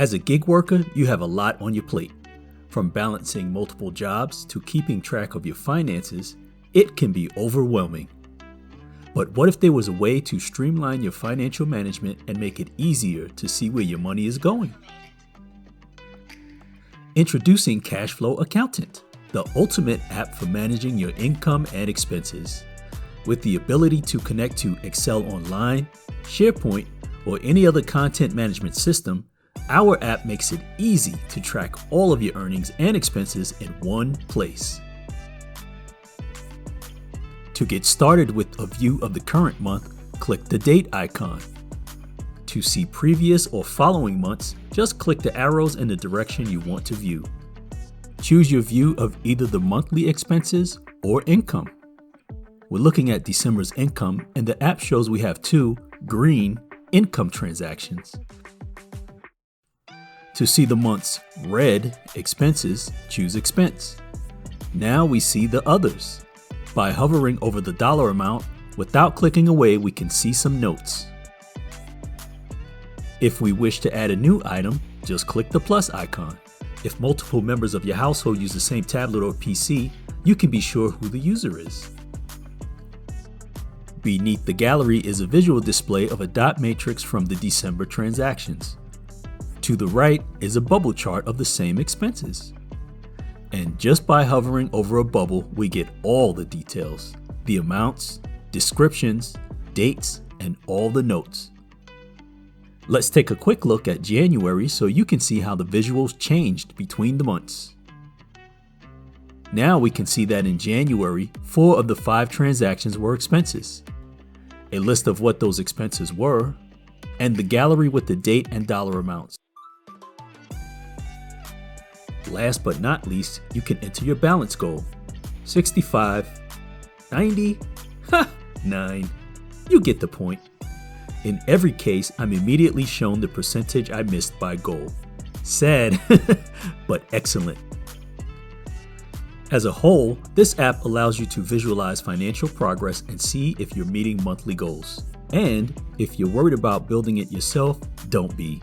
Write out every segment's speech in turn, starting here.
As a gig worker, you have a lot on your plate. From balancing multiple jobs to keeping track of your finances, it can be overwhelming. But what if there was a way to streamline your financial management and make it easier to see where your money is going? Introducing Cashflow Accountant, the ultimate app for managing your income and expenses. With the ability to connect to Excel Online, SharePoint, or any other content management system, our app makes it easy to track all of your earnings and expenses in one place. To get started with a view of the current month, click the date icon. To see previous or following months, just click the arrows in the direction you want to view. Choose your view of either the monthly expenses or income. We're looking at December's income, and the app shows we have 2 green income transactions. To see the month's red expenses, choose Expense. Now we see the others. By hovering over the dollar amount, without clicking away, we can see some notes. If we wish to add a new item, just click the plus icon. If multiple members of your household use the same tablet or PC, you can be sure who the user is. Beneath the gallery is a visual display of a dot matrix from the December transactions. To the right is a bubble chart of the same expenses. And just by hovering over a bubble, we get all the details, the amounts, descriptions, dates, and all the notes. Let's take a quick look at January so you can see how the visuals changed between the months. Now we can see that in January, 4 of the 5 transactions were expenses, a list of what those expenses were, and the gallery with the date and dollar amounts. Last but not least, you can enter your balance goal. 65, 90, 9. You get the point. In every case, I'm immediately shown the percentage I missed by goal. Sad, but excellent. As a whole, this app allows you to visualize financial progress and see if you're meeting monthly goals. And if you're worried about building it yourself, don't be,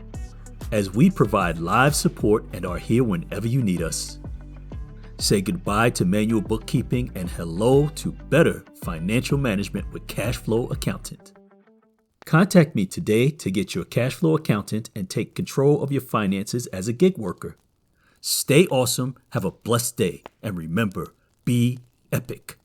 as we provide live support and are here whenever you need us. Say goodbye to manual bookkeeping and hello to better financial management with Cashflow Accountant. Contact me today to get your Cashflow Accountant and take control of your finances as a gig worker. Stay awesome, have a blessed day, and remember, be epic.